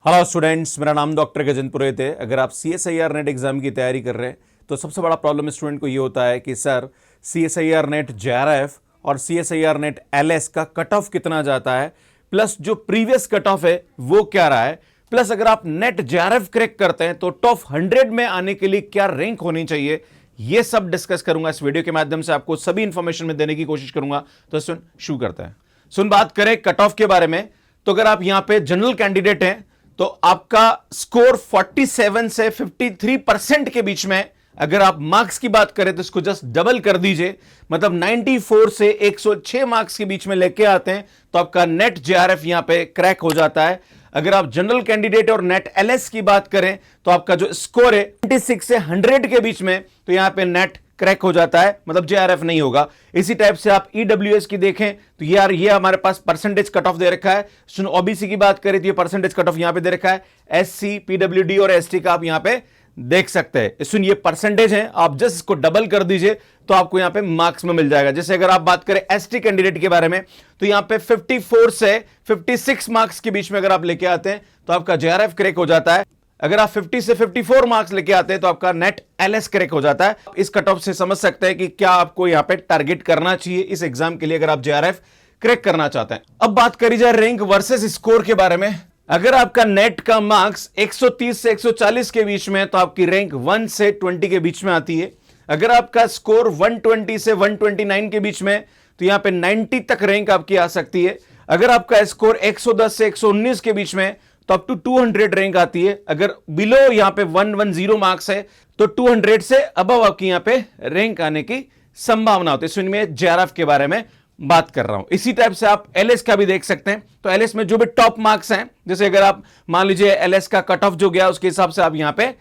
Hello students, मेरा नाम doctor Gajendra पुरोहित है। अगर आप CSIR नेट एग्जाम की तैयारी कर रहे हैं तो सबसे बड़ा प्रॉब्लम स्टूडेंट को ये होता है कि सर CSIR नेट JRF और CSIR नेट LS का कट ऑफ कितना जाता है, प्लस जो प्रीवियस कट ऑफ है वो क्या रहा है, प्लस अगर आप नेट JRF क्रैक करते हैं तो टॉप 100 में आने के लिए क्या रैंक होनी चाहिए, ये सब डिस्कस करूंगा इस वीडियो के माध्यम से। आपको सभी इंफॉर्मेशन में देने की कोशिश करूंगा। तो सुन शुरू करते हैं। बात करें कट ऑफ के बारे में, तो अगर आप यहां पे जनरल कैंडिडेट हैं तो आपका स्कोर 47 से 53% के बीच में, अगर आप मार्क्स की बात करें तो इसको जस्ट डबल कर दीजिए, मतलब 94 से 106 मार्क्स के बीच में लेके आते हैं तो आपका नेट JRF यहां पे क्रैक हो जाता है। अगर आप जनरल कैंडिडेट और नेट LS की बात करें तो आपका जो स्कोर है 26 से 100 के बीच में, तो यहां पे नेट क्रैक हो जाता है, मतलब JRF नहीं होगा। इसी टाइप से आप EWS की देखें तो यार ये हमारे पास परसेंटेज कट ऑफ दे रखा है। OBC की बात करें तो ये परसेंटेज कट ऑफ यहां पे दे रखा है। SC, PWD और ST का आप यहां पे देख सकते हैं। ये परसेंटेज है, आप जस्ट इसको डबल कर दीजिए तो आपको यहां पे मार्क्स में मिल जाएगा। जैसे अगर आप बात करें ST कैंडिडेट के बारे में तो यहां पे 54 से 56 मार्क्स के बीच में अगर आप लेके आते हैं तो आपका JRF क्रैक हो जाता है। अगर आप 50 से 54 मार्क्स लेके आते हैं तो आपका नेट LS क्रैक हो जाता है। इस कट ऑफ से समझ सकते हैं कि क्या आपको यहां पे टारगेट करना चाहिए इस एग्जाम के लिए अगर आप JRF क्रैक करना चाहते हैं। अब बात करी जाए रैंक वर्सेस स्कोर के बारे में। अगर आपका नेट का मार्क्स 130 से 140 के बीच में है तो आपकी रैंक 1 से 20 के बीच में आती है। अगर आपका स्कोर 120 से 129 के बीच में तो यहां पे 90 तक रैंक आपकी आ सकती है। अगर आपका स्कोर 110 से 119 के बीच में तो अप टू 200 रैंक आती है। अगर बिलो यहां पे 110 मार्क्स है तो 200 से अबव आपकी यहां पे रैंक आने की संभावना होती है। सुनिए मैं JRF के बारे में बात कर रहा हूं। इसी टाइप से आप LS का भी देख सकते हैं। तो LS में जो भी टॉप मार्क्स हैं, जैसे अगर आप मान लीजिए LS का कट ऑफ जो गया उसके हिसाब से आप यहां पे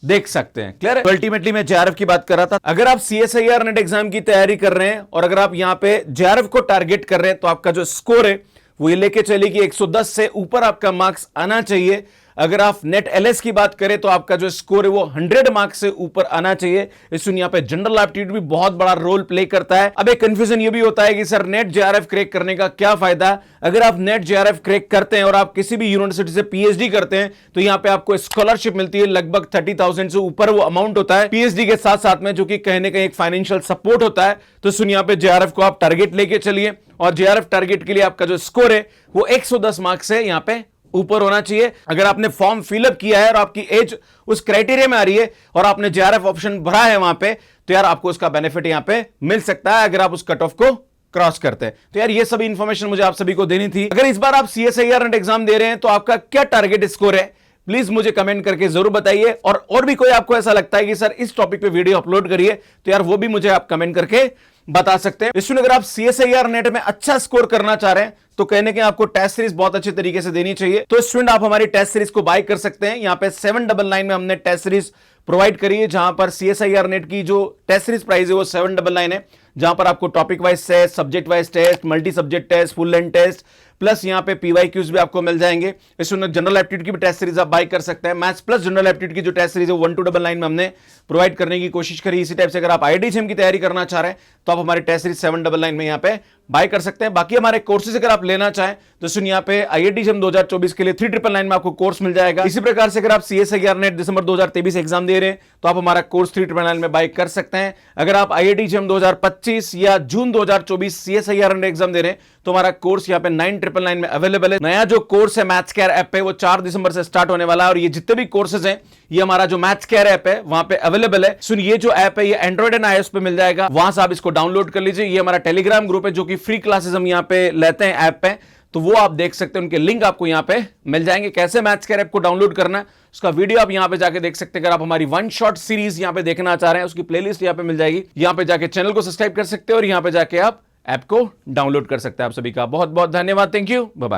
देख सकते हैं। क्लियर है? अल्टीमेटली मैं JRF की बात कर रहा था। अगर आप CSIR नेट एग्जाम की तैयारी कर रहे हैं और अगर आप यहां पे JRF को टारगेट कर रहे हैं तो आपका जो स्कोर है वो ये लेके चलिए कि 110 से ऊपर आपका मार्क्स आना चाहिए। अगर आप नेट LS की बात करें तो आपका जो स्कोर है वो 100 मार्क्स से ऊपर आना चाहिए। इसमें यहां पे जनरल एप्टीट्यूड भी बहुत बड़ा रोल प्ले करता है। अब एक कंफ्यूजन ये भी होता है कि सर नेट JRF क्रैक करने का क्या फायदा। अगर आप नेट JRF क्रैक करते हैं और आप किसी भी यूनिवर्सिटी से PhD करते हैं तो यहां पे आपको स्कॉलरशिप मिलती है, लगभग 30,000 से ऊपर वो अमाउंट होता है PhD के साथ साथ में, जो कि कहीं ना कहीं एक फाइनेंशियल सपोर्ट होता है। तो सुन यहां पे JRF को आप टारगेट लेके चलिए और JRF टारगेट के लिए आपका जो स्कोर है वो 110 मार्क्स से यहां पे ऊपर होना चाहिए। अगर आपने फॉर्म फिलअप किया है और आपकी एज उस क्राइटेरिया में आ रही है और आपने JRF ऑप्शन भरा है वहां पे, तो यार आपको उसका बेनिफिट यहां पे मिल सकता है अगर आप उस कट ऑफ को क्रॉस करते हैं। तो यार ये सभी इंफॉर्मेशन मुझे आप सभी को देनी थी। अगर इस बार आप CSIR नेट एग्जाम दे रहे हैं तो आपका क्या टारगेट स्कोर है, प्लीज मुझे कमेंट करके जरूर बताइए। और भी कोई आपको ऐसा लगता है कि सर इस टॉपिक पे वीडियो अपलोड करिए, तो यार वो भी मुझे आप कमेंट करके बता सकते हैं। इसमें अगर आप CSIR नेट में अच्छा स्कोर करना चाह रहे हैं तो कहने के आपको टेस्ट सीरीज बहुत अच्छे तरीके से देनी चाहिए। तो स्टूडेंट आप हमारी टेस्ट सीरीज को बाय कर सकते हैं। यहां पे 799 में हमने टेस्ट सीरीज प्रोवाइड करी है, जहां पर CSIR नेट की जो टेस्ट सीरीज प्राइस है वो 799 है, जहां पर आपको topic wise test, subject wise test, multi subject test, full length test, plus यहां पे PYQs भी आपको मिल जाएंगे। इसमें जनरल एप्टीट्यूड की भी टेस्ट सीरीज आप बाय कर सकते हैं। मैथ्स प्लस जनरल एप्टीट्यूड की जो टेस्ट सीरीज है 1299 में हमने प्रोवाइड करने की कोशिश करी। इसी टाइप से अगर आप IIT JEM की तैयारी करना चाह रहे हैं तो आप हमारी टेस्ट सीरीज 799 में यहां पे बाय कर सकते हैं। बाकी हमारे कोर्सेज अगर आप लेना चाहें तो सुन यहां पे IIT JEM 2024 के लिए 3999 में आपको कोर्स मिल जाएगा। इसी प्रकार से अगर आप CSIR नेट दिसंबर 2023 एग्जाम दे रहे हैं तो आप हमारा कोर्स 3999 में बाय कर सकते हैं। अगर आप IIT JEM 2025 या जून 2024 CSIR नेट एग्जाम दे रहे हैं तो हमारा कोर्स यहां पे 9999 में अवेलेबल है। नया जो कोर्स है मैथ्स केयर ऐप पे वो 4 दिसंबर से स्टार्ट होने वाला है और ये जितने भी कोर्सेज हैं ये हमारा जो मैथ्स केयर ऐप है वहां पे अवेलेबल है। सुन ये जो ऐप है ये एंड्रॉइड एंड iOS पे मिल जाएगा, वहां से आप इसको डाउनलोड कर लीजिए। ये हमारा टेलीग्राम ग्रुप है जो कि फ्री क्लासेस हम यहां पे लेते हैं ऐप पे, तो वो आप देख सकते हैं, उनके लिंक आपको यहां पे मिल जाएंगे। कैसे मैथ्स केयर ऐप को डाउनलोड करना है उसका वीडियो आप यहां पे जाके देख सकते हैं। अगर आप हमारी वन शॉट सीरीज यहां पे देखना चाह रहे हैं उसकी प्लेलिस्ट यहां पे मिल जाएगी। यहां पे जाके चैनल को सब्सक्राइब कर सकते हैं और यहां पे जाके आप ऐप को डाउनलोड कर सकते हैं। आप सभी का बहुत बहुत धन्यवाद। Thank you, bye bye.